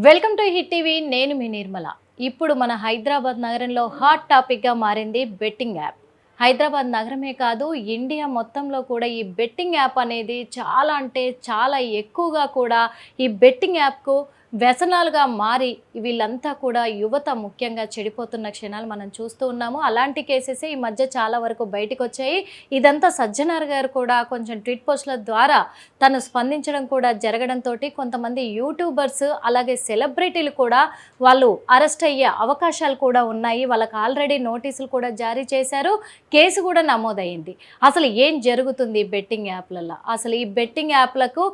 Welcome to hit TV. నేను మీ నిర్మల. ఇప్పుడు మన హైదరాబాద్ నగరంలో హాట్ టాపిక్గా మారింది బెట్టింగ్ యాప్. హైదరాబాద్ నగరమే కాదు, ఇండియా మొత్తంలో కూడా ఈ బెట్టింగ్ యాప్ అనేది చాలా అంటే చాలా ఎక్కువగా కూడా ఈ బెట్టింగ్ యాప్కు వ్యసనాలుగా మారి వీళ్ళంతా కూడా యువత ముఖ్యంగా చెడిపోతున్న క్షణాలు మనం చూస్తూ ఉన్నాము. అలాంటి కేసెస్ ఈ మధ్య చాలా వరకు బయటకు వచ్చాయి. ఇదంతా సజ్జనార్ గారు కూడా కొంచెం ట్వీట్ పోస్టుల ద్వారా తను స్పందించడం కూడా జరగడంతో కొంతమంది యూట్యూబర్స్ అలాగే సెలబ్రిటీలు కూడా వాళ్ళు అరెస్ట్ అయ్యే అవకాశాలు కూడా ఉన్నాయి. వాళ్ళకి ఆల్రెడీ నోటీసులు కూడా జారీ చేశారు. కేసు కూడా నమోదైంది. అసలు ఏం జరుగుతుంది బెట్టింగ్ యాప్లలో? అసలు ఈ బెట్టింగ్ యాప్లకు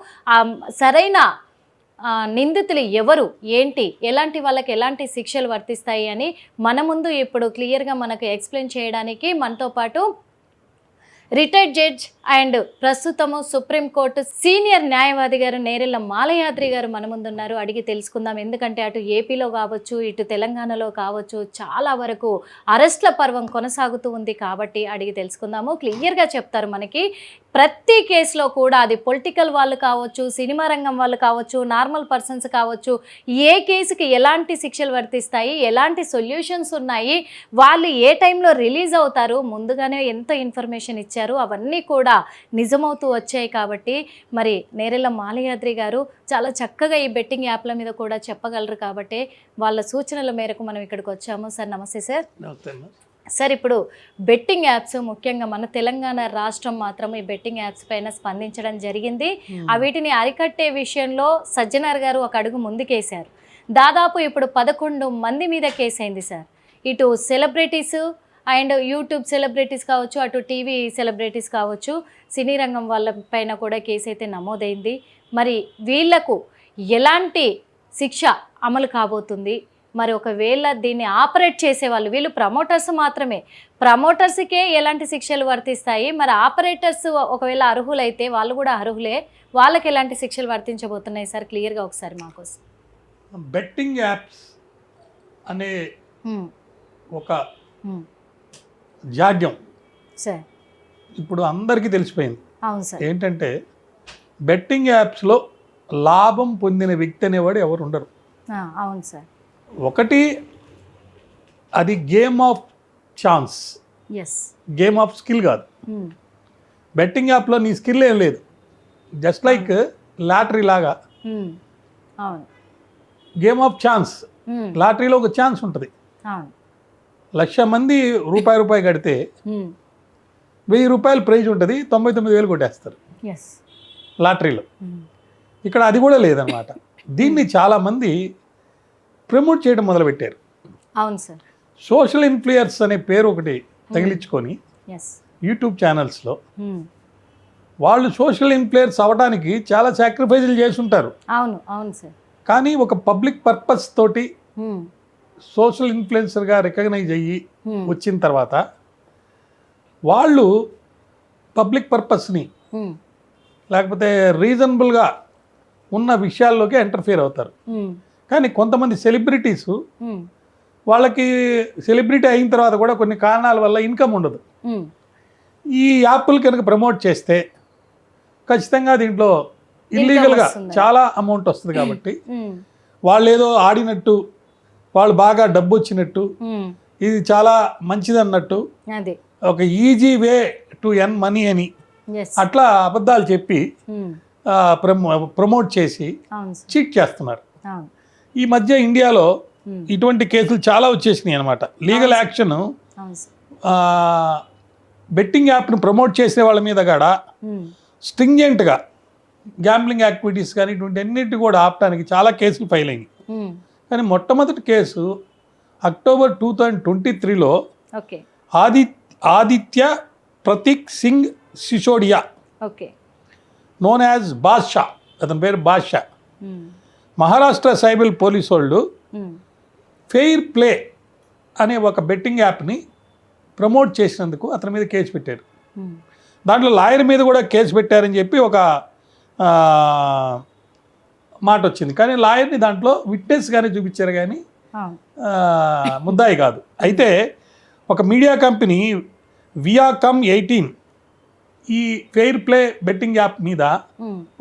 సరైన నిందితులు ఎవరు, ఏంటి, ఎలాంటి వాళ్ళకి ఎలాంటి శిక్షలు వర్తిస్తాయి అని మన ముందు ఇప్పుడు క్లియర్గా మనకు ఎక్స్ప్లెయిన్ చేయడానికి మనతో పాటు రిటైర్డ్ జడ్జ్ అండ్ ప్రస్తుతము సుప్రీంకోర్టు సీనియర్ న్యాయవాది గారు నేరెళ్ల మాలయాద్రి గారు మన ముందున్నారు. అడిగి తెలుసుకుందాం. ఎందుకంటే అటు ఏపీలో కావచ్చు, ఇటు తెలంగాణలో కావచ్చు, చాలా వరకు అరెస్ట్ల పర్వం కొనసాగుతూ ఉంది కాబట్టి అడిగి తెలుసుకుందాము. క్లియర్గా చెప్తారు మనకి. ప్రతి కేసులో కూడా అది పొలిటికల్ వాళ్ళు కావచ్చు, సినిమా రంగం వాళ్ళు కావచ్చు, నార్మల్ పర్సన్స్ కావచ్చు, ఏ కేసుకి ఎలాంటి శిక్షలు వర్తిస్తాయి, ఎలాంటి సొల్యూషన్స్ ఉన్నాయి, వాళ్ళు ఏ టైంలో రిలీజ్ అవుతారు, ముందుగానే ఎంత ఇన్ఫర్మేషన్ ఇచ్చారు, అవన్నీ కూడా నిజమవుతూ వచ్చాయి. కాబట్టి మరి నేరెళ్ల మాలయాద్రి గారు చాలా చక్కగా ఈ బెట్టింగ్ యాప్ల మీద కూడా చెప్పగలరు. కాబట్టి వాళ్ళ సూచనల మేరకు మనం ఇక్కడికి వచ్చాము. సార్ నమస్తే సార్. సార్, ఇప్పుడు బెట్టింగ్ యాప్స్ ముఖ్యంగా మన తెలంగాణ రాష్ట్రం మాత్రం ఈ బెట్టింగ్ యాప్స్ పైన స్పందించడం జరిగింది. వీటిని అరికట్టే విషయంలో సజ్జనార్ గారు ఒక అడుగు ముందుకేశారు. దాదాపు ఇప్పుడు 11 మంది మీద కేసు అయింది సార్. ఇటు సెలబ్రిటీస్ అండ్ యూట్యూబ్ సెలబ్రిటీస్ కావచ్చు, అటు టీవీ సెలబ్రిటీస్ కావచ్చు, సినీ రంగం వాళ్ళ పైన కూడా కేసు అయితే నమోదైంది. మరి వీళ్లకు ఎలాంటి శిక్ష అమలు కాబోతుంది? మరి ఒకవేళ దీన్ని ఆపరేట్ చేసేవాళ్ళు, వీళ్ళు ప్రమోటర్స్ మాత్రమే, ప్రమోటర్స్కే ఎలాంటి శిక్షలు వర్తిస్తాయి? మరి ఆపరేటర్స్ ఒకవేళ అర్హులైతే వాళ్ళు కూడా అర్హులే, వాళ్ళకి ఎలాంటి శిక్షలు వర్తించబోతున్నాయి సార్? క్లియర్గా ఒకసారి మాకోసం. బెట్టింగ్ యాప్స్ అనే ఒక జాడ్యం సార్ ఇప్పుడు అందరికీ తెలిసిపోయింది. అవును సార్. ఏంటంటే బెట్టింగ్ యాప్స్లో లాభం పొందిన వ్యక్తి అనేవాడు ఎవరు ఉండరు. అవును సార్. ఒకటి, అది game of chance, game of skill కాదు. బెట్టింగ్ యాప్లో నీ స్కిల్ ఏం లేదు, జస్ట్ లైక్ లాటరీ లాగా. గేమ్ ఆఫ్ ఛాన్స్, లాటరీలో ఒక ఛాన్స్ ఉంటుంది. 1,00,000 మంది రూపాయి కడితే 1,000 రూపాయలు ప్రైజ్ ఉంటుంది, 99,000 కొట్టేస్తారు లాటరీలో. ఇక్కడ అది కూడా లేదన్నమాట. దీన్ని చాలామంది ప్రమోట్ చేయడం మొదలుపెట్టారు. అవును సార్. సోషల్ ఇన్ఫ్లుయర్స్ అనే పేరు ఒకటి తగిలించుకొని యూట్యూబ్ ఛానల్స్లో వాళ్ళు సోషల్ ఇన్ఫ్లుయర్స్ అవ్వడానికి చాలా సాక్రిఫైజులు చేస్తుంటారు. అవును అవును సార్. కానీ ఒక పబ్లిక్ పర్పస్ తోటి సోషల్ ఇన్ఫ్లుయెన్సర్గా రికగ్నైజ్ అయ్యి వచ్చిన తర్వాత వాళ్ళు పబ్లిక్ పర్పస్ని లేకపోతే రీజనబుల్గా ఉన్న విషయాల్లోకి ఎంటర్ఫియర్ అవుతారు. కానీ కొంతమంది సెలబ్రిటీస్ వాళ్ళకి సెలబ్రిటీ అయిన తర్వాత కూడా కొన్ని కారణాల వల్ల ఇన్కమ్ ఉండదు. ఈ యాప్లు కనుక ప్రమోట్ చేస్తే ఖచ్చితంగా దీంట్లో ఇల్లీగల్గా చాలా అమౌంట్ వస్తుంది. కాబట్టి వాళ్ళు ఏదో ఆడినట్టు, వాళ్ళు బాగా డబ్బు వచ్చినట్టు, ఇది చాలా మంచిది అన్నట్టు, ఒక easy way to earn money అని అట్లా అబద్ధాలు చెప్పి ప్రమోట్ చేసి చీట్ చేస్తున్నారు. ఈ మధ్య ఇండియాలో ఇటువంటి కేసులు చాలా వచ్చేసినాయి అనమాట. లీగల్ యాక్షన్ బెట్టింగ్ యాప్ను ప్రమోట్ చేసే వాళ్ళ మీద కూడా స్ట్రింజెంట్గా గ్యాంబ్లింగ్ యాక్టివిటీస్ కానీ ఇటువంటి అన్నిటి కూడా ఆపడానికి చాలా కేసులు ఫైల్ అయినాయి. కానీ మొట్టమొదటి కేసు అక్టోబర్ 2023లో ఆదిత్య ప్రతీక్ సింగ్ సిసోడియా, నోన్ యాజ్ బాద్షా, అతని పేరు బాద్షా, మహారాష్ట్ర సైబర్ పోలీసు వాళ్ళు ఫెయిర్ ప్లే అనే ఒక బెట్టింగ్ యాప్ని ప్రమోట్ చేసినందుకు అతని మీద కేసు పెట్టారు. దాంట్లో లాయర్ మీద కూడా కేసు పెట్టారని చెప్పి ఒక మాట వచ్చింది. కానీ లాయర్ని దాంట్లో విట్నెస్గానే చూపించారు, కానీ ముద్దాయి కాదు. అయితే ఒక మీడియా కంపెనీ వియాకమ్ 18 ఈ ఫెయిర్ ప్లే బెట్టింగ్ యాప్ మీద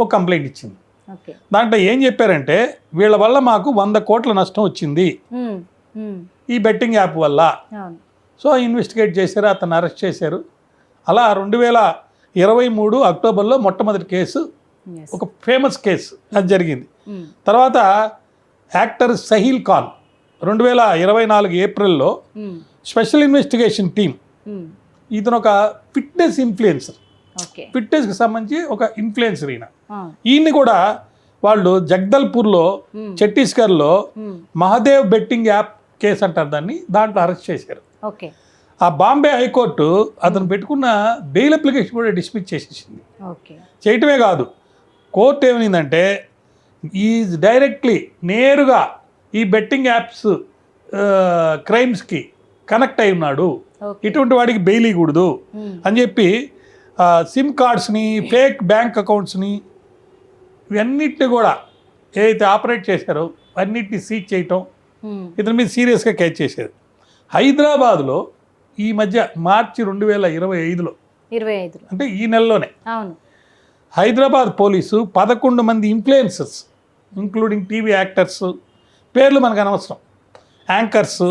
ఒక కంప్లైంట్ ఇచ్చింది. ఓకే. దాంట్లో ఏం చెప్పారంటే వీళ్ళ వల్ల మాకు 100 కోట్ల నష్టం వచ్చింది ఈ బెట్టింగ్ యాప్ వల్ల. అవును. సో ఇన్వెస్టిగేట్ చేశారు, అతను అరెస్ట్ చేశారు. అలా 2023 అక్టోబర్లో మొట్టమొదటి కేసు, Yes. ఒక ఫేమస్ కేసు అది జరిగింది. తర్వాత యాక్టర్ సహీల్ ఖాన్ 2024 ఏప్రిల్లో స్పెషల్ ఇన్వెస్టిగేషన్ టీమ్, ఇతను ఒక ఫిట్నెస్ ఇన్ఫ్లుయెన్సర్, ఓకే. ఫిట్నెస్కి సంబంధించి ఒక ఇన్ఫ్లుయెన్సర్ ఈయన్ని కూడా వాళ్ళు జగదల్పూర్లో ఛత్తీస్గఢ్లో మహాదేవ్ బెట్టింగ్ యాప్ కేసు అంటారు దాన్ని, దాంట్లో అరెస్ట్ చేశారు. ఓకే. ఆ బాంబే హైకోర్టు అతను పెట్టుకున్న బెయిల్ అప్లికేషన్ కూడా డిస్మిస్ చేసేసింది. ఓకే. చేయటమే కాదు, కోర్టు ఏమైందంటే ఈ డైరెక్ట్లీ నేరుగా ఈ బెట్టింగ్ యాప్స్ క్రైమ్స్కి కనెక్ట్ అయి ఉన్నాడు, ఇటువంటి వాడికి బెయిల్ ఇవ్వకూడదు అని చెప్పి సిమ్ కార్డ్స్ని, ఫేక్ బ్యాంక్ అకౌంట్స్ని, ఇవన్నిటిని కూడా ఏదైతే ఆపరేట్ చేశారో అన్నిటిని సీజ్ చేయటం, ఇతని మీద సీరియస్గా కేసు చేసేది. హైదరాబాద్లో ఈ మధ్య మార్చి 2025లో 25 అంటే ఈ నెలలోనే అవును హైదరాబాద్ పోలీసు 11 మంది ఇన్ఫ్లుయెన్సర్స్ ఇంక్లూడింగ్ టీవీ యాక్టర్స్, పేర్లు మనకు అనవసరం, యాంకర్స్,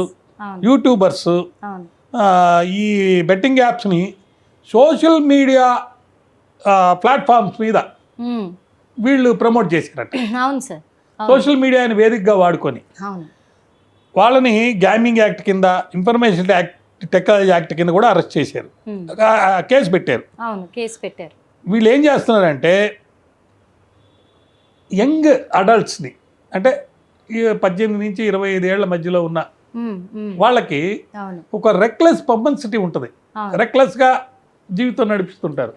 యూట్యూబర్స్, అవును ఈ బెట్టింగ్ యాప్స్ని సోషల్ మీడియా ప్లాట్ఫామ్స్ మీద వీళ్ళు ప్రమోట్ చేశారట. అవును సార్. సోషల్ మీడియాని వేదికగా వాడుకొని అవును వాళ్ళని గ్యామింగ్ యాక్ట్ కింద, ఇన్ఫర్మేషన్ టెక్నాలజీ యాక్ట్ కింద కూడా అరెస్ట్ చేశారు, కేసు పెట్టారు. అవును కేసు పెట్టారు. వీళ్ళు ఏం చేస్తున్నారంటే యంగ్ అడల్ట్స్ని, అంటే 18 నుంచి 25 ఏళ్ల మధ్యలో ఉన్న వాళ్ళకి ఒక రెక్లెస్ పబ్లిసిటీ ఉంటుంది, రెక్లెస్గా జీవితం నడిపిస్తుంటారు.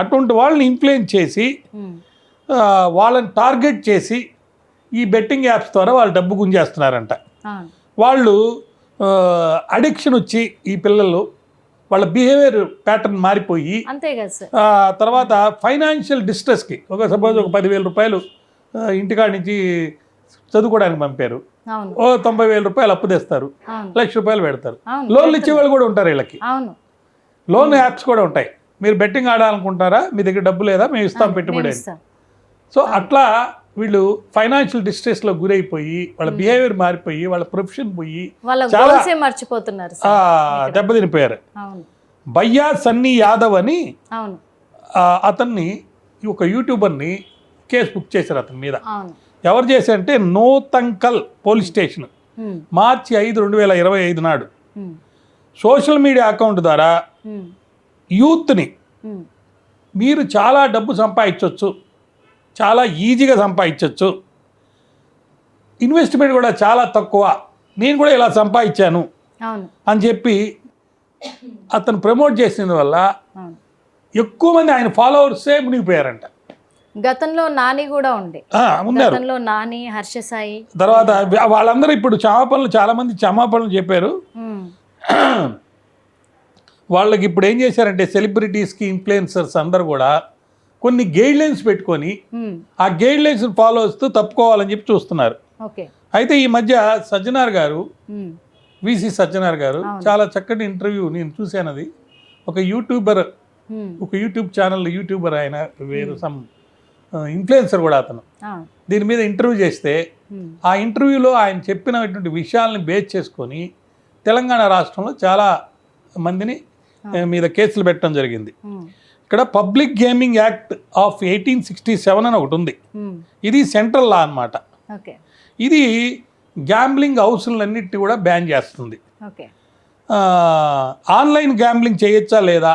అటువంటి వాళ్ళని ఇన్ఫ్లుయెన్స్ చేసి వాళ్ళని టార్గెట్ చేసి ఈ బెట్టింగ్ యాప్స్ ద్వారా వాళ్ళు డబ్బు గుంజేస్తున్నారంట. వాళ్ళు అడిక్షన్ వచ్చి ఈ పిల్లలు వాళ్ళ బిహేవియర్ ప్యాటర్న్ మారిపోయి, అంతే కదా సార్, తర్వాత ఫైనాన్షియల్ డిస్ట్రెస్కి సపోజ్ ఒక 10,000 రూపాయలు ఇంటికాడ నుంచి చదువుకోవడానికి పంపారు, ఓ 90,000 రూపాయలు అప్పు తెస్తారు, 1,00,000 రూపాయలు పెడతారు. లోన్లు ఇచ్చేవాళ్ళు కూడా ఉంటారు వీళ్ళకి, లోన్ యాప్స్ కూడా ఉంటాయి. మీరు బెట్టింగ్ ఆడాలనుకుంటారా, మీ దగ్గర డబ్బు లేదా, మేము ఇస్తాం పెట్టుబడి. సో అట్లా వీళ్ళు ఫైనాన్షియల్ డిస్ట్రెస్లో గురైపోయి వాళ్ళ బిహేవియర్ మారిపోయి వాళ్ళ ప్రొఫెషన్ పోయి చాలా మర్చిపోతున్నారు, దెబ్బతినిపోయారు. భయ్యా సన్నీ యాదవ్ అని అతన్ని, ఒక యూట్యూబర్ని కేసు బుక్ చేశారు అతని మీద. ఎవరు చేశారంటే నోతంకల్ పోలీస్ స్టేషన్ మార్చి 5, 2025 నాడు సోషల్ మీడియా అకౌంట్ ద్వారా యూత్ని మీరు చాలా డబ్బు సంపాదించవచ్చు, చాలా ఈజీగా సంపాదించవచ్చు, ఇన్వెస్ట్మెంట్ కూడా చాలా తక్కువ, నేను కూడా ఇలా సంపాదించాను అని చెప్పి అతను ప్రమోట్ చేసిన వల్ల ఎక్కువ మంది ఆయన ఫాలోవర్సే మునిగిపోయారంట. గతంలో నాని కూడా ఉండే, గతంలో నాని, హర్ష సాయి, తర్వాత వాళ్ళందరూ ఇప్పుడు క్షమాపణలు, చాలా మంది క్షమాపణలు చెప్పారు. వాళ్ళకి ఇప్పుడు ఏం చేశారంటే సెలబ్రిటీస్కి, ఇన్ఫ్లుయెన్సర్స్ అందరూ కూడా కొన్ని గైడ్ లైన్స్ పెట్టుకొని ఆ గైడ్ లైన్స్ ఫాలో చేస్తూ తప్పుకోవాలని చెప్పి చూస్తున్నారు. అయితే ఈ మధ్య సజ్జనార్ గారు, విసి సజ్జనార్ గారు చాలా చక్కటి ఇంటర్వ్యూ నేను చూశాను. అది ఒక యూట్యూబర్, ఒక యూట్యూబ్ ఛానల్ యూట్యూబర్, ఆయన వేరు సమ్ ఇన్ఫ్లుయెన్సర్ కూడా అతను, దీని మీద ఇంటర్వ్యూ చేస్తే ఆ ఇంటర్వ్యూలో ఆయన చెప్పినటువంటి విషయాలని బేస్ చేసుకొని తెలంగాణ రాష్ట్రంలో చాలా మందిని మీద కేసులు పెట్టడం జరిగింది. ఇక్కడ పబ్లిక్ గేమింగ్ యాక్ట్ ఆఫ్ 1867 అని ఒకటి ఉంది. ఇది సెంట్రల్ లా అన్నమాట. ఇది గ్యాంబ్లింగ్ హౌస్లన్నిటిని కూడా బ్యాన్ చేస్తుంది. ఆన్లైన్ గ్యాంబ్లింగ్ చేయొచ్చా లేదా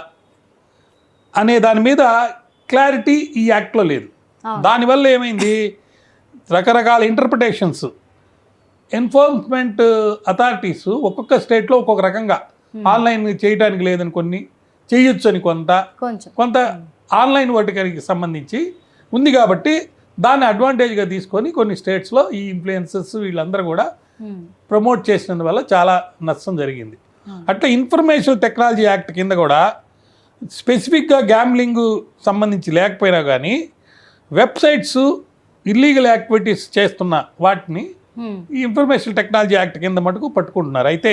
అనే దాని మీద క్లారిటీ ఈ యాక్ట్లో లేదు. దానివల్ల ఏమైంది, రకరకాల ఇంటర్ప్రిటేషన్స్, ఎన్ఫోర్స్మెంట్ అథారిటీస్ ఒక్కొక్క స్టేట్లో ఒక్కొక్క రకంగా ఆన్లైన్ చేయడానికి లేదని కొన్ని, చేయొచ్చు అని కొంత ఆన్లైన్ వాటికి సంబంధించి ఉంది. కాబట్టి దాన్ని అడ్వాంటేజ్గా తీసుకొని కొన్ని స్టేట్స్లో ఈ ఇన్ఫ్లుయెన్సర్స్ వీళ్ళందరూ కూడా ప్రమోట్ చేసినందువల్ల చాలా నష్టం జరిగింది. అట్లా ఇన్ఫర్మేషన్ టెక్నాలజీ యాక్ట్ కింద కూడా స్పెసిఫిక్గా గ్యాంబ్లింగ్ సంబంధించి లేకపోయినా కానీ వెబ్సైట్స్ ఇల్లీగల్ యాక్టివిటీస్ చేస్తున్న వాటిని ఈ ఇన్ఫర్మేషన్ టెక్నాలజీ యాక్ట్ కింద మటుకు పట్టుకుంటున్నారు. అయితే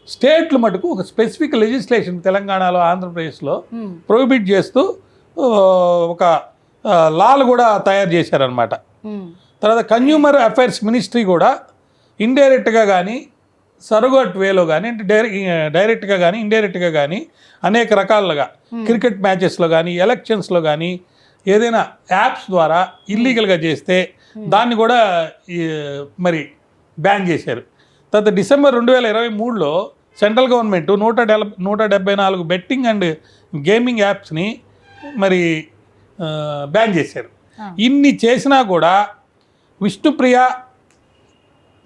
స్టేట్లు మటుకు ఒక స్పెసిఫిక్ లెజిస్లేషన్ తెలంగాణలో, ఆంధ్రప్రదేశ్లో ప్రొహిబిట్ చేస్తూ ఒక లాలు కూడా తయారు చేశారనమాట. తర్వాత కన్జ్యూమర్ అఫైర్స్ మినిస్ట్రీ కూడా ఇండైరెక్ట్గా కానీ సరోగట్ వేలో కానీ అంటే డైరెక్ట్గా కానీ ఇండైరెక్ట్గా కానీ అనేక రకాలుగా క్రికెట్ మ్యాచెస్లో కానీ ఎలక్షన్స్లో కానీ ఏదైనా యాప్స్ ద్వారా ఇల్లీగల్గా చేస్తే దాన్ని కూడా మరి బ్యాన్ చేశారు. తర్వాత డిసెంబర్ 2023లో central government 174 betting and gaming యాప్స్ని మరి బ్యాన్ చేశారు. ఇన్ని చేసినా కూడా విష్ణుప్రియ,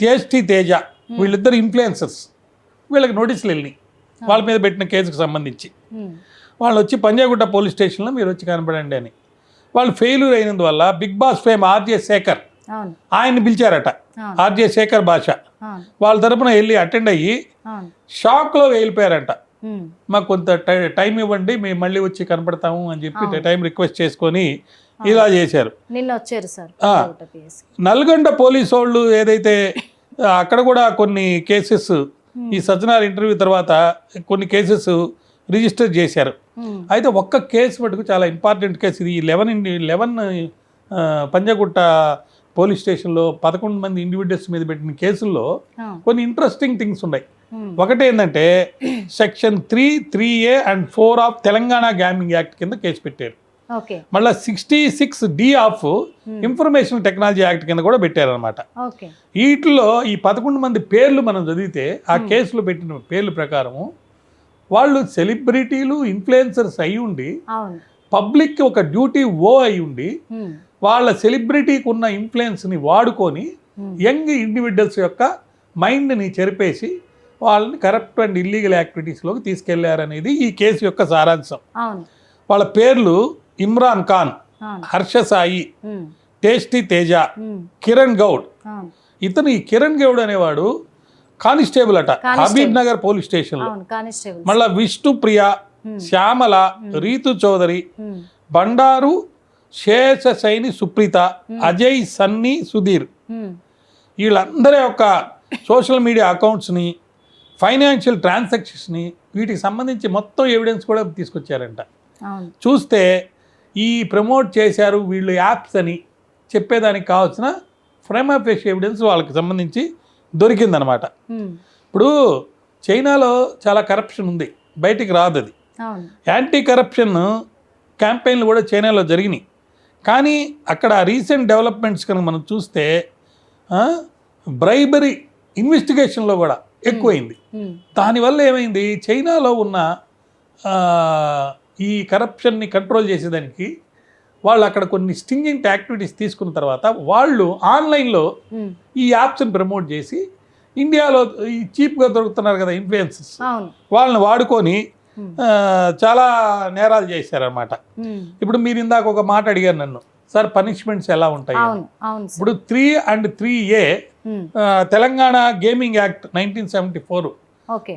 టేస్టీ తేజ వీళ్ళిద్దరు ఇన్ఫ్లుయెన్సర్స్, వీళ్ళకి నోటీసులు వెళ్ళి వాళ్ళ మీద పెట్టిన కేసుకు సంబంధించి వాళ్ళు వచ్చి పంజాగుట్ట పోలీస్ స్టేషన్లో మీరు వచ్చి కనపడండి అని. వాళ్ళు ఫెయిల్యూర్ అయినందువల్ల big boss fame RJ Shekhar ఆయన్ని పిలిచారట. ఆర్జే శేఖర్ భాష వాళ్ళ తరపున వెళ్ళి అటెండ్ అయ్యి షాక్లో వెళ్ళిపోయారంట. మాకు కొంత టైం ఇవ్వండి, మేము మళ్ళీ వచ్చి కనపడతాము అని చెప్పి టైం రిక్వెస్ట్ చేసుకొని ఇలా చేశారు. నిన్న వచ్చారు సార్. నల్గొండ పోలీసు వాళ్ళు ఏదైతే అక్కడ కూడా కొన్ని కేసెస్ ఈ సజ్జనార్ ఇంటర్వ్యూ తర్వాత కొన్ని కేసెస్ రిజిస్టర్ చేశారు. అయితే ఒక్క కేసు మటుకు చాలా ఇంపార్టెంట్ కేసు ఇది. 11 పంజాగుట్ట పోలీస్ స్టేషన్లో 11 మంది ఇండివిజువల్స్ మీద పెట్టిన కేసుల్లో కొన్ని ఇంట్రెస్టింగ్ థింగ్స్ ఉన్నాయి. ఒకటి ఏంటంటే section 3(3)A and 4 of Telangana gaming act కింద కేసు పెట్టారు. మళ్ళీ 66D of information technology act కింద కూడా పెట్టారనమాట. వీటిలో ఈ 11 మంది పేర్లు మనం చదివితే ఆ కేసులో పెట్టిన పేర్ల ప్రకారము వాళ్ళు సెలబ్రిటీలు, ఇన్ఫ్లుయెన్సర్స్ అయి ఉండి పబ్లిక్ ఒక డ్యూటీ అయి ఉండి వాళ్ళ సెలబ్రిటీకి ఉన్న ఇన్ఫ్లుయెన్స్ని వాడుకొని యంగ్ ఇండివిజువల్స్ యొక్క మైండ్ని చెరిపేసి వాళ్ళని కరప్ట్ అండ్ ఇల్లీగల్ యాక్టివిటీస్లోకి తీసుకెళ్లారనేది ఈ కేసు యొక్క సారాంశం. వాళ్ళ పేర్లు ఇమ్రాన్ ఖాన్, హర్ష సాయి, టేస్టీ తేజ, కిరణ్ గౌడ్. ఈ కిరణ్ గౌడ్ అనేవాడు కానిస్టేబుల్ అట హబీబ్ నగర్ పోలీస్ స్టేషన్లో. మళ్ళా విష్ణుప్రియ, శ్యామల, రీతు చౌదరి, బండారు శేషశైని సుప్రీత, అజయ్, సన్నీ, సుధీర్ వీళ్ళందరి యొక్క సోషల్ మీడియా అకౌంట్స్ని, ఫైనాన్షియల్ ట్రాన్సాక్షన్స్ని వీటికి సంబంధించి మొత్తం ఎవిడెన్స్ కూడా తీసుకొచ్చారంట. చూస్తే ఈ ప్రమోట్ చేశారు వీళ్ళు యాప్స్ అని చెప్పేదానికి కావాల్సిన ప్రైమా ఫేషి ఎవిడెన్స్ వాళ్ళకి సంబంధించి దొరికిందనమాట. ఇప్పుడు చైనాలో చాలా కరప్షన్ ఉంది, బయటికి రాదు. అది యాంటీ కరప్షన్ క్యాంపెయిన్లు కూడా చైనాలో జరిగినాయి. కానీ అక్కడ రీసెంట్ డెవలప్మెంట్స్ కనుక మనం చూస్తే బ్రైబరీ ఇన్వెస్టిగేషన్లో కూడా ఎక్కువైంది. దానివల్ల ఏమైంది, చైనాలో ఉన్న ఈ కరప్షన్ని కంట్రోల్ చేసేదానికి వాళ్ళు అక్కడ కొన్ని స్టింజింగ్ యాక్టివిటీస్ తీసుకున్న తర్వాత వాళ్ళు ఆన్లైన్లో ఈ యాప్స్ని ప్రమోట్ చేసి ఇండియాలో ఈ చీప్గా దొరుకుతున్నారు కదా ఇన్ఫ్లుయెన్సర్స్, వాళ్ళని వాడుకొని చాలా నేరాలు చేశారనమాట. ఇప్పుడు మీరు ఇందాక ఒక మాట అడిగారు నన్ను, సార్ పనిష్మెంట్స్ ఎలా ఉంటాయి? ఇప్పుడు 3 and 3A Telangana gaming act 1974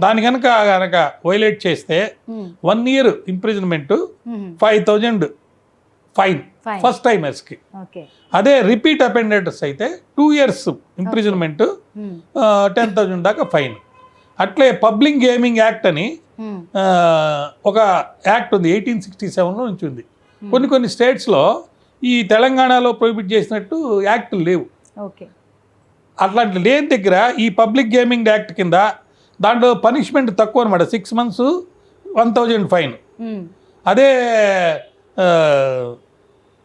దాని కనుక వైలేట్ చేస్తే 1 year ఇంప్రిజన్మెంట్, 5,000 ఫైన్ ఫస్ట్ టైమర్స్కి. అదే రిపీట్ అపెండర్స్ అయితే 2 years ఇంప్రిజన్మెంట్, 10,000 దాకా ఫైన్. అట్లే పబ్లిక్ గేమింగ్ యాక్ట్ అని ఒక యాక్ట్ ఉంది 1867లో నుంచి ఉంది. కొన్ని స్టేట్స్లో ఈ తెలంగాణలో ప్రొహిబిట్ చేసినట్టు యాక్ట్ లేవు. అట్లాంటి లేని దగ్గర ఈ పబ్లిక్ గేమింగ్ యాక్ట్ కింద దాంట్లో పనిష్మెంట్ తక్కువ అనమాట, 6 months 1,000 ఫైన్. అదే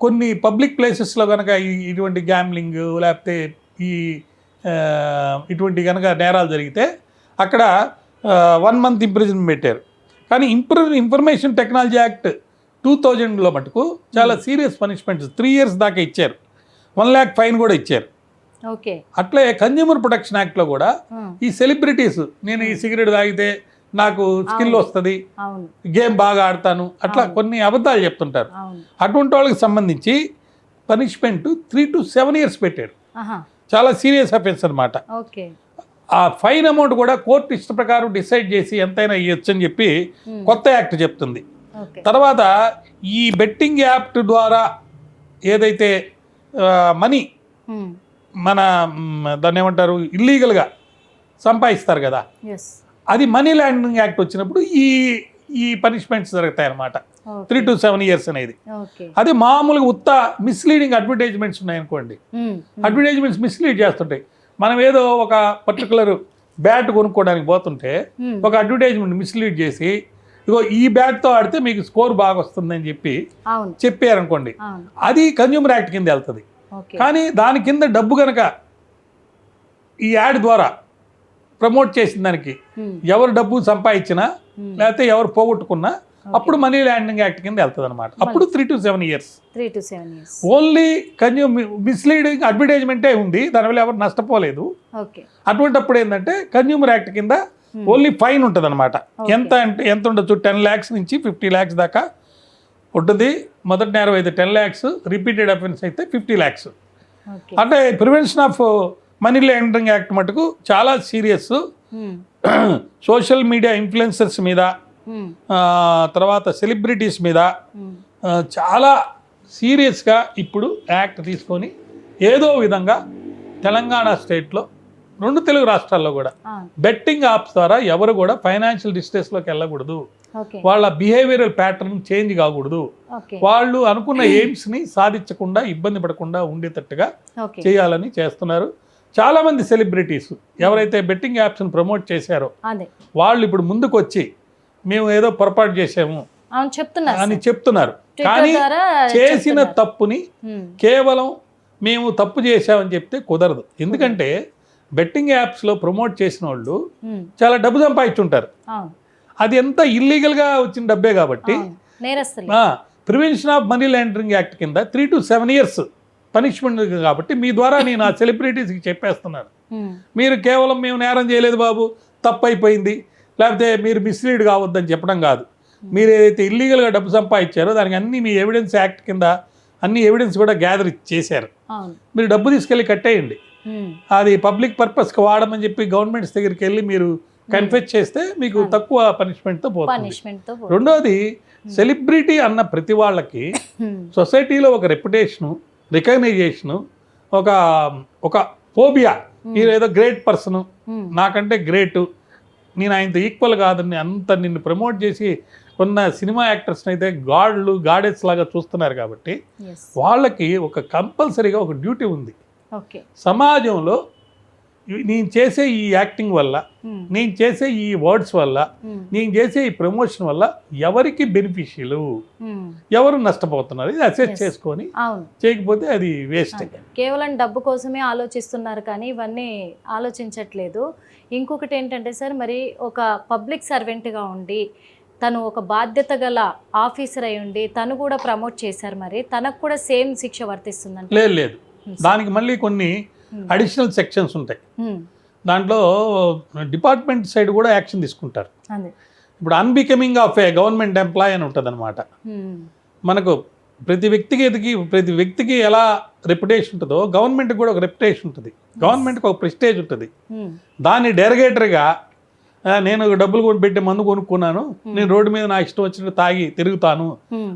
కొన్ని పబ్లిక్ ప్లేసెస్లో కనుక ఇటువంటి గ్యామ్లింగ్ లేకపోతే ఇటువంటి కనుక నేరాలు జరిగితే అక్కడ 1 month ఇంప్రిజన్మెంట్ పెట్టారు. కానీ ఇన్ఫర్మేషన్ టెక్నాలజీ యాక్ట్ 2000లో మటుకు చాలా సీరియస్ పనిష్మెంట్స్ 3 years దాకా ఇచ్చారు, 1 lakh ఫైన్ కూడా ఇచ్చారు. అట్లే కన్జ్యూమర్ ప్రొటెక్షన్ యాక్ట్లో కూడా ఈ సెలబ్రిటీస్, నేను ఈ సిగరెట్ తాగితే నాకు స్కిల్ వస్తుంది, గేమ్ బాగా ఆడతాను, అట్లా కొన్ని అబద్ధాలు చెప్తుంటారు. అటువంటి వాళ్ళకి సంబంధించి పనిష్మెంట్ 3 to 7 years పెట్టారు. చాలా సీరియస్ అఫెన్స్ అనమాట. ఆ ఫైన్ అమౌంట్ కూడా కోర్టు ఇష్ట ప్రకారం డిసైడ్ చేసి ఎంతైనా ఇవ్వచ్చు అని చెప్పి కొత్త యాక్ట్ చెప్తుంది. తర్వాత ఈ బెట్టింగ్ యాప్ ద్వారా ఏదైతే మనీ మన దాన్ని ఏమంటారు ఇల్లీగల్గా సంపాదిస్తారు కదా, అది మనీ లాండరింగ్ యాక్ట్ వచ్చినప్పుడు ఈ పనిష్మెంట్స్ జరుగుతాయి అన్నమాట. 3 to 7 years అనేది. ఓకే. అది మామూలుగా ఉత్త మిస్లీడింగ్ అడ్వర్టైజ్మెంట్స్ ఉన్నాయనుకోండి, అడ్వర్టైజ్మెంట్స్ మిస్లీడ్ చేస్తుంటాయి. మనం ఏదో ఒక పర్టికులర్ బ్యాట్ కొనుక్కోవడానికి పోతుంటే ఒక అడ్వర్టైజ్మెంట్ మిస్లీడ్ చేసి ఇగో ఈ బ్యాట్తో ఆడితే మీకు స్కోర్ బాగా వస్తుందని చెప్పి అవును. చెప్పారనుకోండి, అవును. అది కన్జ్యూమర్ యాక్ట్ కింద వెళ్తుంది. ఓకే. కానీ దాని కింద డబ్బు కనుక ఈ యాడ్ ద్వారా ప్రమోట్ చేసిన దానికి ఎవరు డబ్బు సంపాదించినా లేకపోతే ఎవరు పోగొట్టుకున్నా అప్పుడు మనీ లాండరింగ్ యాక్ట్ కింద వెళ్తుంది అనమాట. అప్పుడు 3 to 7 years. 3 to 7 years. Only misleading అడ్వర్టైజ్మెంటే ఉంది, దానివల్ల ఎవరు నష్టపోలేదు. ఓకే. అటువంటిప్పుడు ఏంటంటే కన్జ్యూమర్ యాక్ట్ కింద ఓన్లీ ఫైన్ ఉంటుంది అనమాట. ఎంత అంటే ఎంత ఉండొచ్చు, 10 lakhs నుంచి 50 lakhs దాకా ఉంటుంది. మొదటి నేరం అయితే 10 lakhs, రిపీటెడ్ అఫెన్స్ అయితే 50 lakhs. ఓకే. అంటే prevention of money laundering act మటుకు చాలా సీరియస్. సోషల్ మీడియా ఇన్ఫ్లుయెన్సర్స్ మీద, తర్వాత సెలబ్రిటీస్ మీద చాలా సీరియస్గా ఇప్పుడు యాక్ట్ తీసుకొని ఏదో విధంగా తెలంగాణ స్టేట్లో 2 తెలుగు రాష్ట్రాల్లో కూడా బెట్టింగ్ యాప్స్ ద్వారా ఎవరు కూడా ఫైనాన్షియల్ డిస్ట్రెస్లోకి వెళ్ళకూడదు, ఓకే. వాళ్ళ బిహేవియరల్ ప్యాటర్న్ చేంజ్ కాకూడదు, ఓకే. వాళ్ళు అనుకున్న ఎయిమ్స్ని సాధించకుండా ఇబ్బంది పడకుండా ఉండేటట్టుగా ఓకే. చేయాలని చేస్తున్నారు. చాలామంది సెలబ్రిటీస్ ఎవరైతే బెట్టింగ్ యాప్స్ని ప్రమోట్ చేశారో అదే వాళ్ళు ఇప్పుడు ముందుకు వచ్చి మేము ఏదో పొరపాటు చేసాము అవును చెప్తున్నారు అని చెప్తున్నారు. కానీ చేసిన తప్పుని కేవలం మేము తప్పు చేసామని చెప్తే కుదరదు. ఎందుకంటే బెట్టింగ్ యాప్స్లో ప్రమోట్ చేసిన వాళ్ళు చాలా డబ్బు సంపాదించుంటారు. అవును. అది ఎంత ఇల్లీగల్గా వచ్చిన డబ్బే కాబట్టి నేరస్తులు. Prevention of money laundering act కింద 3 to 7 years పనిష్మెంట్ కాబట్టి మీ ద్వారా నేను ఆ సెలబ్రిటీస్కి చెప్పేస్తున్నాను, మీరు కేవలం మేము నేరం చేయలేదు బాబు, తప్పు అయిపోయింది, లేకపోతే మీరు మిస్లీడ్ కావద్దని చెప్పడం కాదు. మీరు ఏదైతే ఇల్లీగల్గా డబ్బు సంపాదించారో దానికి అన్ని మీ ఎవిడెన్స్ యాక్ట్ కింద అన్ని ఎవిడెన్స్ కూడా గ్యాదర్ చేశారు. మీరు డబ్బు తీసుకెళ్ళి కట్టేయండి, అది పబ్లిక్ పర్పస్కి వాడమని చెప్పి గవర్నమెంట్స్ దగ్గరికి వెళ్ళి మీరు కన్ఫెస్ చేస్తే మీకు తక్కువ పనిష్మెంట్తో పోతుంది. రెండోది, సెలబ్రిటీ అన్న ప్రతి వాళ్ళకి సొసైటీలో ఒక రెప్యుటేషను, రికగ్నైజేషను, ఒక ఫోబియా, మీరు ఏదో గ్రేట్ పర్సన్, నాకంటే గ్రేటు, నేను ఆయనతో ఈక్వల్ కాదని అంత నిన్ను ప్రమోట్ చేసి ఉన్న సినిమా యాక్టర్స్ని అయితే గాడెస్ లాగా చూస్తున్నారు. కాబట్టి వాళ్ళకి ఒక కంపల్సరీగా ఒక డ్యూటీ ఉంది. సమాజంలో నేను చేసే ఈ యాక్టింగ్ వల్ల, నేను చేసే ఈ వర్డ్స్ వల్ల, నేను చేసే ఈ ప్రమోషన్ వల్ల ఎవరికి బెనిఫిషియల్, ఎవరు నష్టపోతున్నారు, ఇది అసెస్ చేసుకొని చేయకపోతే అది వేస్ట్. కేవలం డబ్బు కోసమే ఆలోచిస్తున్నారు కానీ ఇవన్నీ ఆలోచించట్లేదు. ఇంకొకటి ఏంటంటే సార్, మరి ఒక పబ్లిక్ సర్వెంట్గా ఉండి తను ఒక బాధ్యత గల ఆఫీసర్ అయి ఉండి తను కూడా ప్రమోట్ చేశారు, మరి తనకు కూడా సేమ్ శిక్ష వర్తిస్తుందండి? లేదు, దానికి మళ్ళీ కొన్ని అడిషనల్ సెక్షన్స్ ఉంటాయి. దాంట్లో డిపార్ట్మెంట్ సైడ్ కూడా యాక్షన్ తీసుకుంటారు. ఇప్పుడు unbecoming of a government employee అని ఉంటుంది అనమాట. మనకు ప్రతి వ్యక్తికి ఎలా రెప్యుటేషన్ ఉంటుందో గవర్నమెంట్కి కూడా ఒక రెప్యుటేషన్ ఉంటుంది, గవర్నమెంట్కి ఒక ప్రెస్టేజ్ ఉంటుంది. దాన్ని డెరగేటర్గా నేను డబ్బులు పెట్టి మందు కొనుక్కున్నాను, నేను రోడ్డు మీద నా ఇష్టం వచ్చినట్టు తాగి తిరుగుతాను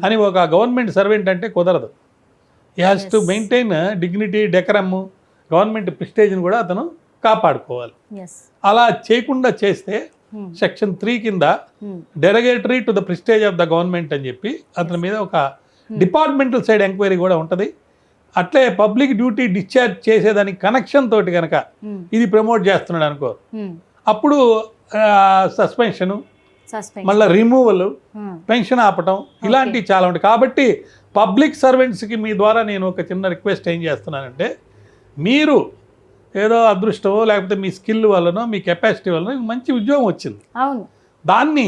అని ఒక గవర్నమెంట్ సర్వెంట్ అంటే కుదరదు. He has to maintain dignity, decorum, government ప్రెస్టేజ్ని కూడా అతను కాపాడుకోవాలి. అలా చేయకుండా చేస్తే సెక్షన్ 3 కింద derogatory to the prestige of the government అని చెప్పి అతని మీద ఒక డిపార్ట్మెంటల్ సైడ్ ఎంక్వైరీ కూడా ఉంటుంది. అట్లే పబ్లిక్ డ్యూటీ డిశ్చార్జ్ చేసేదానికి కనెక్షన్ తోటి కనుక ఇది ప్రమోట్ చేస్తున్నాడు అనుకో, అప్పుడు సస్పెన్షను, మళ్ళీ రిమూవల్, పెన్షన్ ఆపటం, ఇలాంటివి చాలా ఉంటాయి. కాబట్టి పబ్లిక్ సర్వెంట్స్కి మీ ద్వారా నేను ఒక చిన్న రిక్వెస్ట్ ఏం చేస్తున్నానంటే, మీరు ఏదో అదృష్టమో లేకపోతే మీ స్కిల్ వల్లనో మీ కెపాసిటీ వల్లనో మంచి ఉద్యోగం వచ్చింది, దాన్ని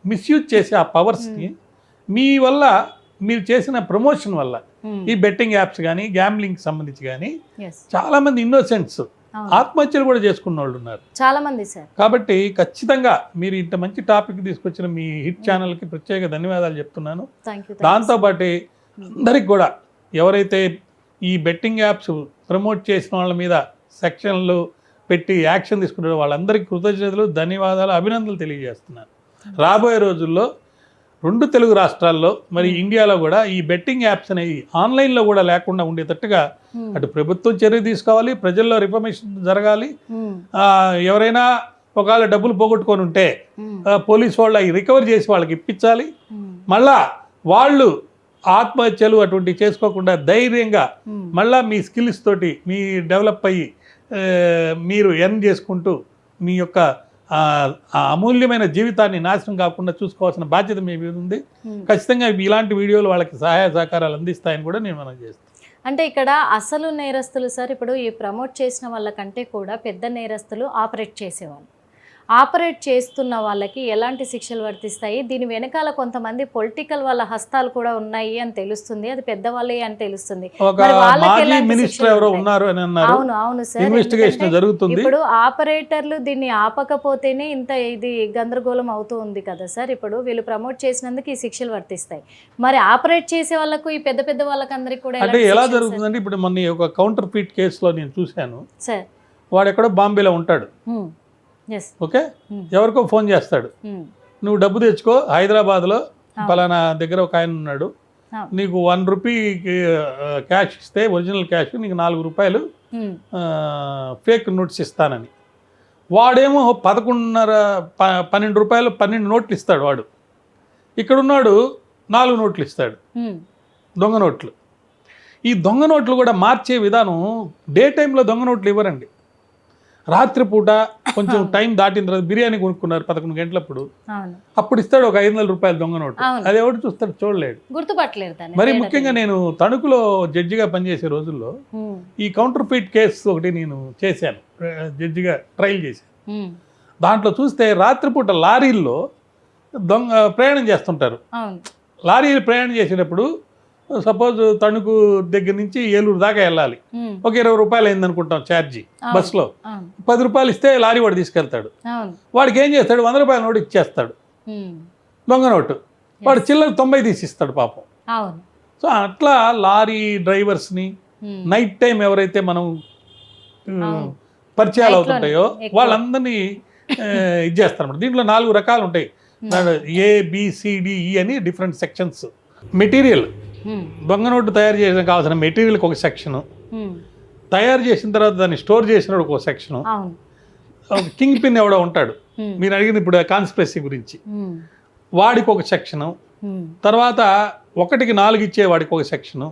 మిస్యూజ్ చేసే ఆ పవర్స్ని మీ వల్ల, మీరు చేసిన ప్రమోషన్ వల్ల ఈ బెట్టింగ్ యాప్స్ కానీ గ్యాంబ్లింగ్ సంబంధించి కానీ చాలామంది ఇన్నోసెంట్స్ ఆత్మహత్యలు కూడా చేసుకున్న వాళ్ళు ఉన్నారు చాలా మంది సార్. కాబట్టి ఖచ్చితంగా మీరు ఇంత మంచి టాపిక్ తీసుకొచ్చిన మీ హిట్ ఛానల్కి ప్రత్యేక ధన్యవాదాలు చెప్తున్నాను. దాంతోపాటు అందరికి కూడా ఎవరైతే ఈ బెట్టింగ్ యాప్స్ ప్రమోట్ చేసిన వాళ్ళ మీద సెక్షన్లు పెట్టి యాక్షన్ తీసుకున్నారో వాళ్ళందరికీ కృతజ్ఞతలు, ధన్యవాదాలు, అభినందనలు తెలియజేస్తున్నాను. రాబోయే రోజుల్లో 2 తెలుగు రాష్ట్రాల్లో మరి ఇండియాలో కూడా ఈ బెట్టింగ్ యాప్స్ అనేవి ఆన్లైన్లో కూడా లేకుండా ఉండేటట్టుగా అటు ప్రభుత్వం చర్య తీసుకోవాలి, ప్రజల్లో రిఫర్మేషన్ జరగాలి. ఎవరైనా ఒకవేళ డబ్బులు పోగొట్టుకొని ఉంటే పోలీసు వాళ్ళు అవి రికవర్ చేసి వాళ్ళకి ఇప్పించాలి. మళ్ళా వాళ్ళు ఆత్మహత్యలు అటువంటివి చేసుకోకుండా ధైర్యంగా మళ్ళీ మీ స్కిల్స్ తోటి మీ డెవలప్ అయ్యి మీరు ఎర్న్ చేసుకుంటూ మీ యొక్క ఆ అమూల్యమైన జీవితాన్ని నాశనం కాకుండా చూసుకోవాల్సిన బాధ్యత మీ మీద ఉంది. ఖచ్చితంగా ఇలాంటి వీడియోలు వాళ్ళకి సహాయ సహకారాలు అందిస్తాయని కూడా నేను మనం చేస్తాను. అంటే ఇక్కడ అసలు నేరస్తులు సార్ ఇప్పుడు ఈ ప్రమోట్ చేసిన వాళ్ళకంటే కూడా పెద్ద నేరస్తులు ఆపరేట్ చేసేవాళ్ళు. ఆపరేట్ చేస్తున్న వాళ్ళకి ఎలాంటి శిక్షలు వర్తిస్తాయి? దీని వెనకాల కొంతమంది పొలిటికల్ వాళ్ళ హస్తాలు కూడా ఉన్నాయి అని తెలుస్తుంది, అది పెద్దవాళ్ళే అని తెలుస్తుంది. అవును సార్, ఇన్వెస్టిగేషన్ జరుగుతుంది. ఇప్పుడు ఆపరేటర్లు దీన్ని ఆపకపోతేనే ఇంత ఇది గందరగోళం అవుతూ ఉంది కదా సార్. ఇప్పుడు వీళ్ళు ప్రమోట్ చేసినందుకు ఈ శిక్షలు వర్తిస్తాయి, మరి ఆపరేట్ చేసే వాళ్ళకు ఈ పెద్ద పెద్ద వాళ్ళకందరికి కూడా అంటే ఎలా జరుగుతుందంటే ఇప్పుడు మొన్న ఒక కౌంటర్ ఫీట్ కేసులో నేను చూశాను సార్. వాడు ఎక్కడో బాంబేలో ఉంటాడు, ఓకే, ఎవరికో ఫోన్ చేస్తాడు, నువ్వు డబ్బు తెచ్చుకో హైదరాబాద్లో పలానా దగ్గర ఒక ఆయన ఉన్నాడు, నీకు 1 రూపీ క్యాష్ ఇస్తే ఒరిజినల్ క్యాష్ నీకు 4 రూపాయలు ఫేక్ నోట్స్ ఇస్తానని. వాడేమో 12 రూపాయలు 12 నోట్లు ఇస్తాడు వాడు. ఇక్కడున్నాడు 4 నోట్లు ఇస్తాడు, దొంగ నోట్లు. ఈ దొంగ నోట్లు కూడా మార్చే విధానం డే టైంలో దొంగ నోట్లు ఇవ్వరండి. రాత్రిపూట కొంచెం టైం దాటిన తర్వాత బిర్యానీ కొనుక్కున్నారు 11 గంటలప్పుడు, అప్పుడు ఇస్తాడు ఒక 500 రూపాయలు దొంగ నోటు. అది ఎవరు చూస్తాడు, చూడలేడు, గుర్తుపట్టలేడు. మరి ముఖ్యంగా నేను తణుకులో జడ్జిగా పనిచేసే రోజుల్లో ఈ కౌంటర్ ఫీట్ కేసు ఒకటి నేను చేశాను, జడ్జిగా ట్రయల్ చేశాను. దాంట్లో చూస్తే రాత్రిపూట లారీల్లో ప్రయాణం చేస్తుంటారు. లారీలు ప్రయాణం చేసేటప్పుడు సపోజ్ తణుకు దగ్గర నుంచి ఏలూరు దాకా వెళ్ళాలి, ఒక 20 రూపాయలు అయింది అనుకుంటాం ఛార్జీ బస్సులో. 10 రూపాయలు ఇస్తే లారీ వాడు తీసుకెళ్తాడు. వాడికి ఏం చేస్తాడు, 100 రూపాయల నోటు ఇచ్చేస్తాడు, దొంగ నోటు. వాడు చిల్లర 90 తీసిస్తాడు పాపం. సో అట్లా లారీ డ్రైవర్స్ని నైట్ టైం ఎవరైతే మనం పరిచయాలు అవుతుంటాయో వాళ్ళందరినీ ఇది చేస్తారన్నమాట. దీంట్లో 4 రకాలు ఉంటాయి, ABCDE అని డిఫరెంట్ సెక్షన్స్. మెటీరియల్, దొంగ నోటు తయారు చేయడానికి కావాల్సిన మెటీరియల్కి ఒక సెక్షను, తయారు చేసిన తర్వాత దాన్ని స్టోర్ చేసిన ఒక సెక్షను, కింగ్ పిన్ ఎవడో ఉంటాడు, మీరు అడిగిన ఇప్పుడు కాన్స్పిరసీ గురించి, వాడికి ఒక సెక్షను, తర్వాత 1కి 4 ఇచ్చే వాడికి ఒక సెక్షను,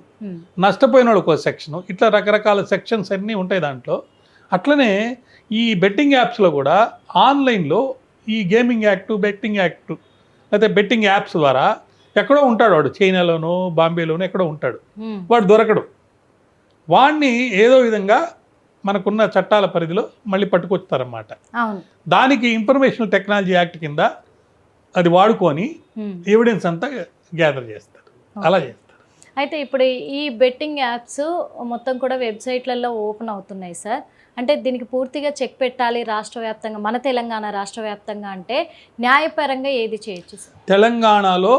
నష్టపోయిన వాడికి ఒక సెక్షను, ఇట్లా రకరకాల సెక్షన్స్ అన్నీ ఉంటాయి దాంట్లో. అట్లనే ఈ బెట్టింగ్ యాప్స్లో కూడా ఆన్లైన్లో ఈ గేమింగ్ యాక్ట్, బెట్టింగ్ యాక్ట్ లేకపోతే బెట్టింగ్ యాప్స్ ద్వారా ఎక్కడో ఉంటాడు వాడు, చైనాలోనో బాంబేలోనో ఎక్కడో ఉంటాడు, వాడు దొరకడు. వాడిని ఏదో విధంగా మనకున్న చట్టాల పరిధిలో మళ్ళీ పట్టుకొస్తారన్నమాట. దానికి ఇన్ఫర్మేషన్ టెక్నాలజీ యాక్ట్ కింద అది వాడుకొని ఎవిడెన్స్ అంతా గ్యాదర్ చేస్తారు, అలా చేస్తారు. అయితే ఇప్పుడు ఈ బెట్టింగ్ యాప్స్ మొత్తం కూడా వెబ్సైట్లలో ఓపెన్ అవుతున్నాయి సార్. అంటే దీనికి పూర్తిగా చెక్ పెట్టాలి రాష్ట్ర వ్యాప్తంగా, మన తెలంగాణ రాష్ట్ర వ్యాప్తంగా అంటే న్యాయపరంగా ఏది చేయొచ్చు సార్? తెలంగాణలో,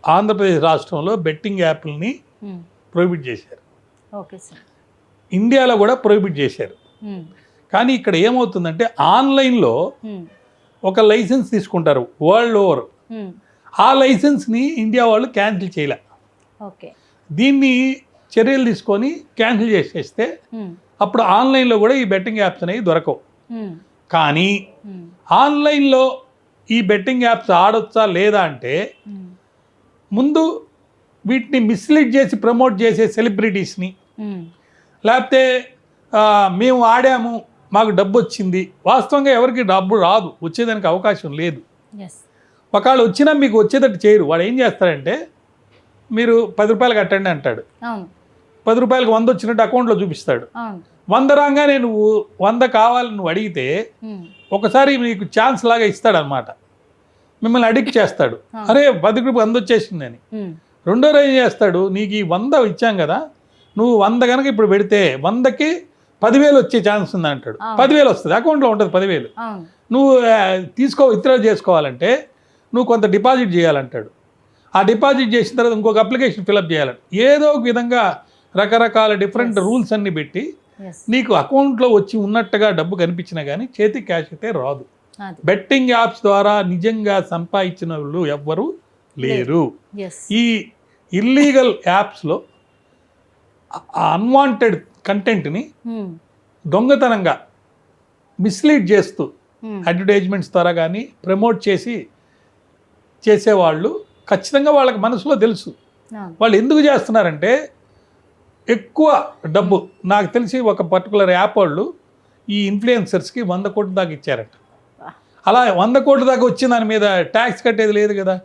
ఆంధ్రప్రదేశ్ రాష్ట్రంలో బెట్టింగ్ యాప్లని ప్రొహిబిట్ చేశారు. Okay sir. ఇండియాలో కూడా ప్రొహిబిట్ చేశారు. కానీ ఇక్కడ ఏమవుతుందంటే ఆన్లైన్లో ఒక లైసెన్స్ తీసుకుంటారు వరల్డ్ ఓవర్, ఆ లైసెన్స్ని ఇండియా వాళ్ళు క్యాన్సిల్ చేయలే. ఓకే, దీన్ని చర్యలు తీసుకొని క్యాన్సిల్ చేసేస్తే అప్పుడు ఆన్లైన్లో కూడా ఈ బెట్టింగ్ యాప్స్ అనేవి దొరకవు. కానీ ఆన్లైన్లో ఈ బెట్టింగ్ యాప్స్ ఆడొచ్చా లేదా అంటే ముందు వీటిని మిస్లీడ్ చేసి ప్రమోట్ చేసే సెలబ్రిటీస్ని, లేకపోతే మేము ఆడాము మాకు డబ్బు వచ్చింది, వాస్తవంగా ఎవరికి డబ్బు రాదు, వచ్చేదానికి అవకాశం లేదు. ఒకవేళ వచ్చినా మీకు వచ్చేటట్టు చేయరు. వాడు ఏం చేస్తాడంటే మీరు 10 రూపాయలు కట్టండి అంటాడు, 10 రూపాయలకు 100 వచ్చినట్టు అకౌంట్లో చూపిస్తాడు. 100 రాగానే నువ్వు 100 కావాలని నువ్వు అడిగితే ఒకసారి నీకు ఛాన్స్ లాగా ఇస్తాడనమాట, మిమ్మల్ని అడిక్ట్ చేస్తాడు. అరే 10 రూపాయలు 100 వచ్చేసిందని. రెండో రోజు ఏం చేస్తాడు, నీకు ఈ 100 ఇచ్చాం కదా, నువ్వు 100 కనుక ఇప్పుడు పెడితే 100కి 10,000 వచ్చే ఛాన్స్ ఉంది అంటాడు. 10,000 వస్తుంది, అకౌంట్లో ఉంటుంది 10,000. నువ్వు విత్డ్రా చేసుకోవాలంటే నువ్వు కొంత డిపాజిట్ చేయాలంటాడు. ఆ డిపాజిట్ చేసిన తర్వాత ఇంకొక అప్లికేషన్ ఫిలప్ చేయాలంట. ఏదో ఒక విధంగా రకరకాల డిఫరెంట్ రూల్స్ అన్ని పెట్టి నీకు అకౌంట్లో వచ్చి ఉన్నట్టుగా డబ్బు కనిపించినా కానీ చేతికి క్యాష్ అయితే రాదు. బెట్టింగ్ యాప్స్ ద్వారా నిజంగా సంపాదించిన వాళ్ళు ఎవ్వరూ లేరు. ఈ ఇల్లీగల్ యాప్స్లో అన్వాంటెడ్ కంటెంట్ని దొంగతనంగా మిస్లీడ్ చేస్తూ అడ్వర్టైజ్మెంట్స్ ద్వారా కానీ ప్రమోట్ చేసేవాళ్ళు ఖచ్చితంగా వాళ్ళకి మనసులో తెలుసు అవును. వాళ్ళు ఎందుకు చేస్తున్నారంటే ఎక్కువ డబ్బు. నాకు తెలిసి ఒక పర్టికులర్ యాప్ వాళ్ళు ఈ ఇన్ఫ్లుయెన్సర్స్కి 100 కోట్ల దాకా ఇచ్చారట. అలా 100 కోట్ల దాకా వచ్చిన దాని మీద ట్యాక్స్ కట్టేది లేదు కదా.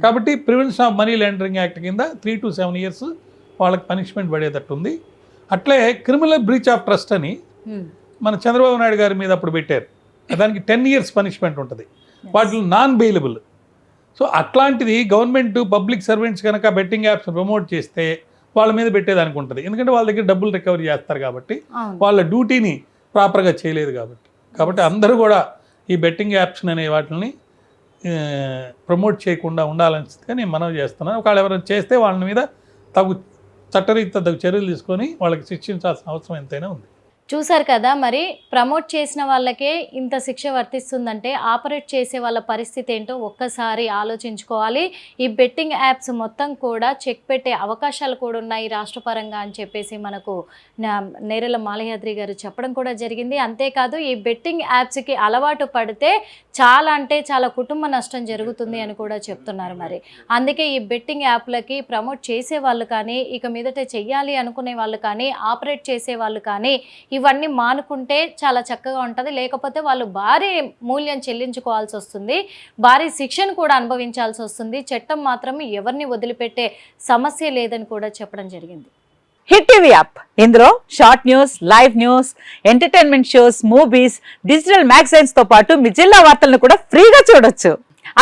కాబట్టి prevention of money laundering act కింద 3 to 7 years వాళ్ళకి పనిష్మెంట్ పడేటట్టు ఉంది. అట్లే క్రిమినల్ బ్రీచ్ ఆఫ్ ట్రస్ట్ అని మన చంద్రబాబు నాయుడు గారి మీద అప్పుడు పెట్టారు. దానికి 10 years పనిష్మెంట్ ఉంటుంది. వాటిలో నాన్ బెయిలబుల్. సో అట్లాంటిది గవర్నమెంట్ పబ్లిక్ సర్వెంట్స్ కనుక బెట్టింగ్ యాప్స్ ప్రమోట్ చేస్తే వాళ్ళ మీద పెట్టేదానికి ఉంటుంది. ఎందుకంటే వాళ్ళ దగ్గర డబ్బులు రికవరీ చేస్తారు కాబట్టి, వాళ్ళ డ్యూటీని ప్రాపర్గా చేయలేదు కాబట్టి అందరూ కూడా ఈ బెట్టింగ్ యాప్స్ అనే వాటిని ప్రమోట్ చేయకుండా ఉండాలని నేను మనవి చేస్తున్నాను. ఒకవేళ ఎవరైనా చేస్తే వాళ్ళ మీద చట్టరీత్యా తగు చర్యలు తీసుకొని వాళ్ళకి శిక్షించాల్సిన అవసరం ఎంతైనా ఉంది. చూసారు కదా, మరి ప్రమోట్ చేసిన వాళ్ళకే ఇంత శిక్ష వర్తిస్తుందంటే ఆపరేట్ చేసే వాళ్ళ పరిస్థితి ఏంటో ఒక్కసారి ఆలోచించుకోవాలి. ఈ బెట్టింగ్ యాప్స్ మొత్తం కూడా చెక్ పెట్టే అవకాశాలు కూడా ఉన్నాయి రాష్ట్రపరంగా అని చెప్పేసి మనకు నేరెల మాలయాద్రి గారు చెప్పడం కూడా జరిగింది. అంతేకాదు ఈ బెట్టింగ్ యాప్స్కి అలవాటు పడితే చాలా అంటే చాలా కుటుంబ నష్టం జరుగుతుంది అని కూడా చెప్తున్నారు. మరి అందుకే ఈ బెట్టింగ్ యాప్లకి ప్రమోట్ చేసే వాళ్ళు కానీ, ఇక మీదట చెయ్యాలి అనుకునే వాళ్ళు కానీ, ఆపరేట్ చేసే వాళ్ళు కానీ ఇవన్నీ మానుకుంటే చాలా చక్కగా ఉంటుంది. లేకపోతే వాళ్ళు భారీ మూల్యం చెల్లించుకోవాల్సి వస్తుంది, భారీ శిక్షను కూడా అనుభవించాల్సి వస్తుంది. చట్టం మాత్రం ఎవరిని వదిలిపెట్టే సమస్య లేదని కూడా చెప్పడం జరిగింది. హిట్ టీవీ యాప్, ఇందులో short news, live news, entertainment shows, movies, digital magazines తో పాటు మీ జిల్లా వార్తలను కూడా ఫ్రీగా చూడొచ్చు.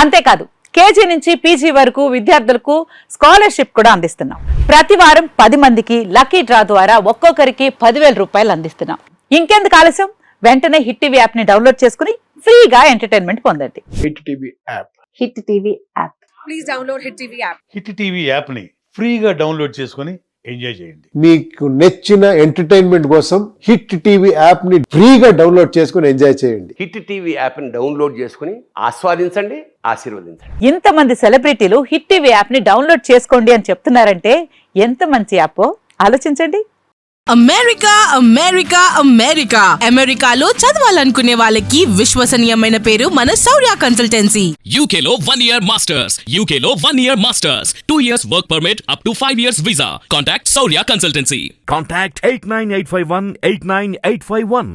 అంతేకాదు కేజీ నుంచి పీజీ వరకు విద్యార్థులకు స్కాలర్షిప్ కూడా అందిస్తున్నాం. ప్రతి వారం 10 మందికి లక్కీ డ్రా ద్వారా ఒక్కొక్కరికి 10,000 రూపాయలు అందిస్తున్నాం. ఇంకెందుకు ఆలస్యం, వెంటనే హిట్ టీవీ యాప్ ని డౌన్లోడ్ చేసుకుని ఫ్రీగా ఎంటర్టైన్మెంట్ పొందండి. Hit TV app. Hit TV app. Please download Hit TV app. Hit TV యాప్ని ఫ్రీగా డౌన్లోడ్ చేసుకొని ఎంజాయ్ చేయండి. మీకు నచ్చిన ఎంటర్టైన్మెంట్ కోసం హిట్ టీవీ యాప్ ని ఫ్రీగా డౌన్లోడ్ చేసుకుని ఎంజాయ్ చేయండి. హిట్ టీవీ యాప్ని డౌన్లోడ్ చేసుకుని ఆస్వాదించండి, ఆశీర్వదించండి. ఇంతమంది సెలబ్రిటీలు హిట్ టీవీ యాప్ ని డౌన్లోడ్ చేసుకోండి అని చెప్తున్నారంటే ఎంత మంచి యాప్ ఆలోచించండి. అమెరికా అమెరికా అమెరికా అమెరికాలో చదవాలనుకునే వాళ్ళకి విశ్వసనీయమైన పేరు మన శౌర్య కన్సల్టెన్సీ. UK లో 1 year masters. UK లో 1 year masters. 2 years work permit up to 5 years visa. Contact Saurya Consultancy. Contact 89851 89851.